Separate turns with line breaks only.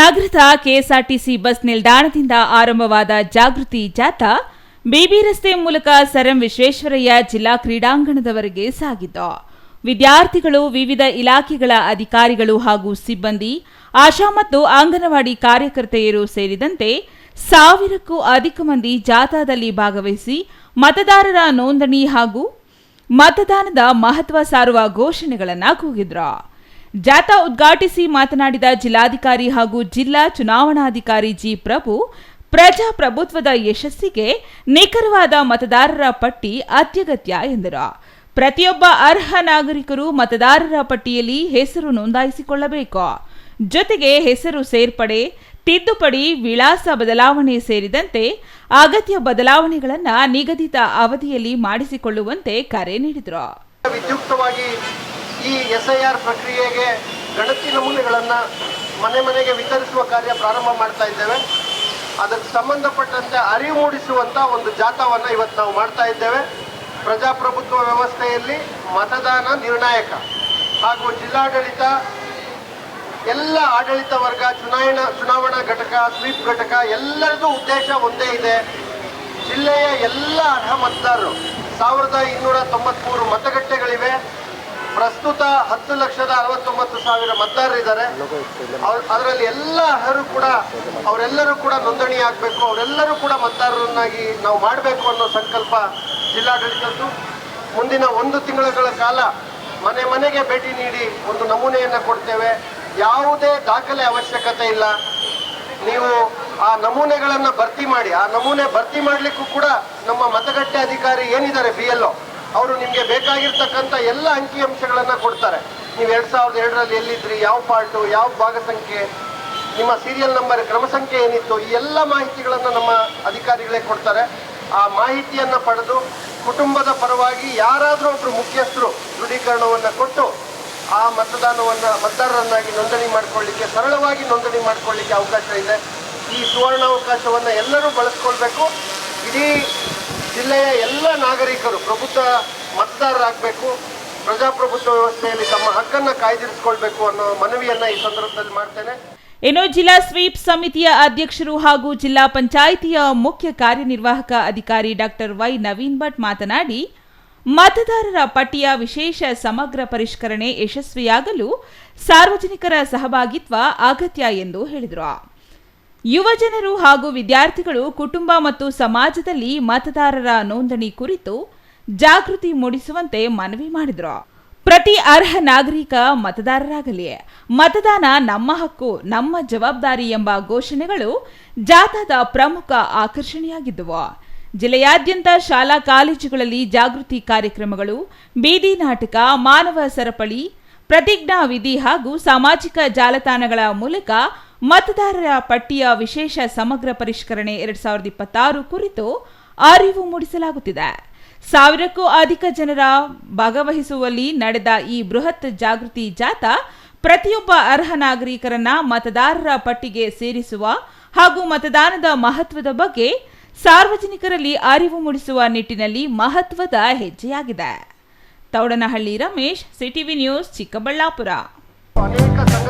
ನಗರದ KSRTC bus ನಿಲ್ದಾಣದಿಂದ ಆರಂಭವಾದ ಜಾಗೃತಿ ಜಾಥಾ ಬಿಬಿ ರಸ್ತೆ ಮೂಲಕ ಸರ್ ಎಂ ವಿಶ್ವೇಶ್ವರಯ್ಯ ಜಿಲ್ಲಾ ಕ್ರೀಡಾಂಗಣದವರೆಗೆ ಸಾಗಿತು. ವಿದ್ಯಾರ್ಥಿಗಳು, ವಿವಿಧ ಇಲಾಖೆಗಳ ಅಧಿಕಾರಿಗಳು ಹಾಗೂ ಸಿಬ್ಬಂದಿ, ಆಶಾ ಮತ್ತು ಅಂಗನವಾಡಿ ಕಾರ್ಯಕರ್ತೆಯರು ಸೇರಿದಂತೆ 1000ಕ್ಕೂ ಅಧಿಕ ಮಂದಿ ಜಾಥಾದಲ್ಲಿ ಭಾಗವಹಿಸಿ ಮತದಾರರ ನೋಂದಣಿ ಹಾಗೂ ಮತದಾನದ ಮಹತ್ವ ಸಾರುವ ಘೋಷಣೆಗಳನ್ನು ಕೂಗಿದ್ರು. ಜಾಥಾ ಉದ್ಘಾಟಿಸಿ ಮಾತನಾಡಿದ ಜಿಲ್ಲಾಧಿಕಾರಿ ಹಾಗೂ ಜಿಲ್ಲಾ ಚುನಾವಣಾಧಿಕಾರಿ ಜಿ ಪ್ರಭು, ಪ್ರಜಾಪ್ರಭುತ್ವದ ಯಶಸ್ಸಿಗೆ ನಿಖರವಾದ ಮತದಾರರ ಪಟ್ಟಿ ಅತ್ಯಗತ್ಯ ಎಂದರು. ಪ್ರತಿಯೊಬ್ಬ ಅರ್ಹ ನಾಗರಿಕರು ಮತದಾರರ ಪಟ್ಟಿಯಲ್ಲಿ ಹೆಸರು ನೋಂದಾಯಿಸಿಕೊಳ್ಳಬೇಕು. ಜೊತೆಗೆ ಹೆಸರು ಸೇರ್ಪಡೆ, ತಿದ್ದುಪಡಿ, ವಿಳಾಸ ಬದಲಾವಣೆ ಸೇರಿದಂತೆ ಅಗತ್ಯ ಬದಲಾವಣೆಗಳನ್ನು ನಿಗದಿತ ಅವಧಿಯಲ್ಲಿ ಮಾಡಿಸಿಕೊಳ್ಳುವಂತೆ ಕರೆ ನೀಡಿದರು.
ವಿದ್ಯುಕ್ತವಾಗಿ ಈ SIR ಪ್ರಕ್ರಿಯೆಗೆ ಗಣತಿ ನಮೂನೆಗಳನ್ನು ಮನೆ ಮನೆಗೆ ವಿತರಿಸುವ ಕಾರ್ಯ ಪ್ರಾರಂಭ ಮಾಡ್ತಾ ಇದ್ದೇವೆ. ಅದಕ್ಕೆ ಸಂಬಂಧಪಟ್ಟಂತೆ ಅರಿವು ಮೂಡಿಸುವಂತ ಒಂದು ಜಾಥಾವನ್ನು ಇವತ್ತು ನಾವು ಮಾಡ್ತಾ ಇದ್ದೇವೆ. ಪ್ರಜಾಪ್ರಭುತ್ವ ವ್ಯವಸ್ಥೆಯಲ್ಲಿ ಮತದಾನ ನಿರ್ಣಾಯಕ ಹಾಗೂ ಜಿಲ್ಲಾಡಳಿತ, ಎಲ್ಲ ಆಡಳಿತ ವರ್ಗ, ಚುನಾವಣಾ ಘಟಕ, ಸ್ವೀಪ್ ಘಟಕ ಎಲ್ಲರದ್ದು ಉದ್ದೇಶ ಒಂದೇ ಇದೆ. ಜಿಲ್ಲೆಯ ಎಲ್ಲ ಅರ್ಹ ಮತದಾರರು 1293 ಮತಗಟ್ಟೆಗಳಿವೆ. ಪ್ರಸ್ತುತ 10,69,000 ಮತದಾರರಿದ್ದಾರೆ. ಅದರಲ್ಲಿ ಎಲ್ಲ ಅರ್ಹರು ಕೂಡ ಅವರೆಲ್ಲರೂ ಕೂಡ ನೋಂದಣಿ ಆಗಬೇಕು, ಅವರೆಲ್ಲರೂ ಕೂಡ ಮತದಾರರನ್ನಾಗಿ ನಾವು ಮಾಡಬೇಕು ಅನ್ನೋ ಸಂಕಲ್ಪ ಜಿಲ್ಲಾಡಳಿತದ್ದು. ಮುಂದಿನ 1 ತಿಂಗಳ ಕಾಲ ಮನೆ ಮನೆಗೆ ಭೇಟಿ ನೀಡಿ ಒಂದು ನಮೂನೆಯನ್ನು ಕೊಡ್ತೇವೆ. ಯಾವುದೇ ದಾಖಲೆ ಅವಶ್ಯಕತೆ ಇಲ್ಲ. ನೀವು ಆ ನಮೂನೆಗಳನ್ನು ಭರ್ತಿ ಮಾಡಿ. ಆ ನಮೂನೆ ಭರ್ತಿ ಮಾಡಲಿಕ್ಕೂ ಕೂಡ ನಮ್ಮ ಮತಗಟ್ಟೆ ಅಧಿಕಾರಿ ಏನಿದ್ದಾರೆ BLO, ಅವರು ನಿಮಗೆ ಬೇಕಾಗಿರ್ತಕ್ಕಂಥ ಎಲ್ಲ ಅಂಕಿಅಂಶಗಳನ್ನು ಕೊಡ್ತಾರೆ. ನೀವು 2002ರಲ್ಲಿ ಎಲ್ಲಿದ್ರಿ, ಯಾವ ಪಾರ್ಟು, ಯಾವ ಭಾಗ ಸಂಖ್ಯೆ, ನಿಮ್ಮ ಸೀರಿಯಲ್ ನಂಬರ್, ಕ್ರಮ ಸಂಖ್ಯೆ ಏನಿತ್ತು, ಈ ಎಲ್ಲ ಮಾಹಿತಿಗಳನ್ನು ನಮ್ಮ ಅಧಿಕಾರಿಗಳೇ ಕೊಡ್ತಾರೆ. ಆ ಮಾಹಿತಿಯನ್ನು ಪಡೆದು ಕುಟುಂಬದ ಪರವಾಗಿ ಯಾರಾದರೂ ಒಬ್ಬರು ಮುಖ್ಯಸ್ಥರು ದೃಢೀಕರಣವನ್ನು ಕೊಟ್ಟು ಆ ಮತದಾರರನ್ನಾಗಿ ನೋಂದಣಿ ಮಾಡಿಕೊಳ್ಳಿಕ್ಕೆ, ಸರಳವಾಗಿ ನೋಂದಣಿ ಮಾಡಿಕೊಳ್ಳಿಕ್ಕೆ ಅವಕಾಶ ಇದೆ. ಈ ಸುವರ್ಣಾವಕಾಶವನ್ನು ಎಲ್ಲರೂ ಬಳಸ್ಕೊಳ್ಬೇಕು. ಇಡೀ ಜಿಲ್ಲೆಯ ಎಲ್ಲ ನಾಗರಿಕರು ಪ್ರಬುದ್ಧ ಮತದಾರರಾಗಬೇಕು, ಪ್ರಜಾಪ್ರಭುತ್ವ ವ್ಯವಸ್ಥೆಯಲ್ಲಿ ತಮ್ಮ ಹಕ್ಕನ್ನು ಕಾಯ್ದಿರಿಸಿಕೊಳ್ಬೇಕು ಅನ್ನೋ ಮನವಿಯನ್ನ ಈ ಸಂದರ್ಭದಲ್ಲಿ ಮಾಡ್ತೇನೆ.
ಇನ್ನು ಜಿಲ್ಲಾ ಸ್ವೀಪ್ ಸಮಿತಿಯ ಅಧ್ಯಕ್ಷರು ಹಾಗೂ ಜಿಲ್ಲಾ ಪಂಚಾಯಿತಿಯ ಮುಖ್ಯ ಕಾರ್ಯನಿರ್ವಾಹಕ ಅಧಿಕಾರಿ ಡಾಕ್ಟರ್ ವೈ ನವೀನ್ ಭಟ್ ಮಾತನಾಡಿ, ಮತದಾರರ ಪಟ್ಟಿಯ ವಿಶೇಷ ಸಮಗ್ರ ಪರಿಷ್ಕರಣೆ ಯಶಸ್ವಿಯಾಗಲು ಸಾರ್ವಜನಿಕರ ಸಹಭಾಗಿತ್ವ ಅಗತ್ಯ ಎಂದು ಹೇಳಿದರು. ಯುವ ಜನರು ಹಾಗೂ ವಿದ್ಯಾರ್ಥಿಗಳು ಕುಟುಂಬ ಮತ್ತು ಸಮಾಜದಲ್ಲಿ ಮತದಾರರ ನೋಂದಣಿ ಕುರಿತು ಜಾಗೃತಿ ಮೂಡಿಸುವಂತೆ ಮನವಿ ಮಾಡಿದರು. ಪ್ರತಿ ಅರ್ಹ ನಾಗರಿಕ ಮತದಾರರಾಗಲಿ, ಮತದಾನ ನಮ್ಮ ಹಕ್ಕು, ನಮ್ಮ ಜವಾಬ್ದಾರಿ ಎಂಬ ಘೋಷಣೆಗಳು ಜಾಥಾದ ಪ್ರಮುಖ ಆಕರ್ಷಣೆಯಾಗಿದ್ದವು. ಜಿಲ್ಲೆಯಾದ್ಯಂತ ಶಾಲಾ ಕಾಲೇಜುಗಳಲ್ಲಿ ಜಾಗೃತಿ ಕಾರ್ಯಕ್ರಮಗಳು, ಬೀದಿ ನಾಟಕ, ಮಾನವ ಸರಪಳಿ, ಪ್ರತಿಜ್ಞಾ ವಿಧಿ ಹಾಗೂ ಸಾಮಾಜಿಕ ಜಾಲತಾಣಗಳ ಮೂಲಕ ಮತದಾರರ ಪಟ್ಟಿಯ ವಿಶೇಷ ಸಮಗ್ರ ಪರಿಷ್ಕರಣೆ 2026 ಕುರಿತು ಅರಿವು ಮೂಡಿಸಲಾಗುತ್ತಿದೆ. 1000ಕ್ಕೂ ಅಧಿಕ ಜನರ ಭಾಗವಹಿಸುವಲ್ಲಿ ನಡೆದ ಈ ಬೃಹತ್ ಜಾಗೃತಿ ಜಾಥಾ ಪ್ರತಿಯೊಬ್ಬ ಅರ್ಹ ನಾಗರಿಕರನ್ನ ಮತದಾರರ ಪಟ್ಟಿಗೆ ಸೇರಿಸುವ ಹಾಗೂ ಮತದಾನದ ಮಹತ್ವದ ಬಗ್ಗೆ ಸಾರ್ವಜನಿಕರಲ್ಲಿ ಅರಿವು ಮೂಡಿಸುವ ನಿಟ್ಟಿನಲ್ಲಿ ಮಹತ್ವದ ಹೆಜ್ಜೆಯಾಗಿದೆ. Thoudanahalli Ramesh, CTV news, Chikkaballapur.
ಅನೇಕ ಸಂಘ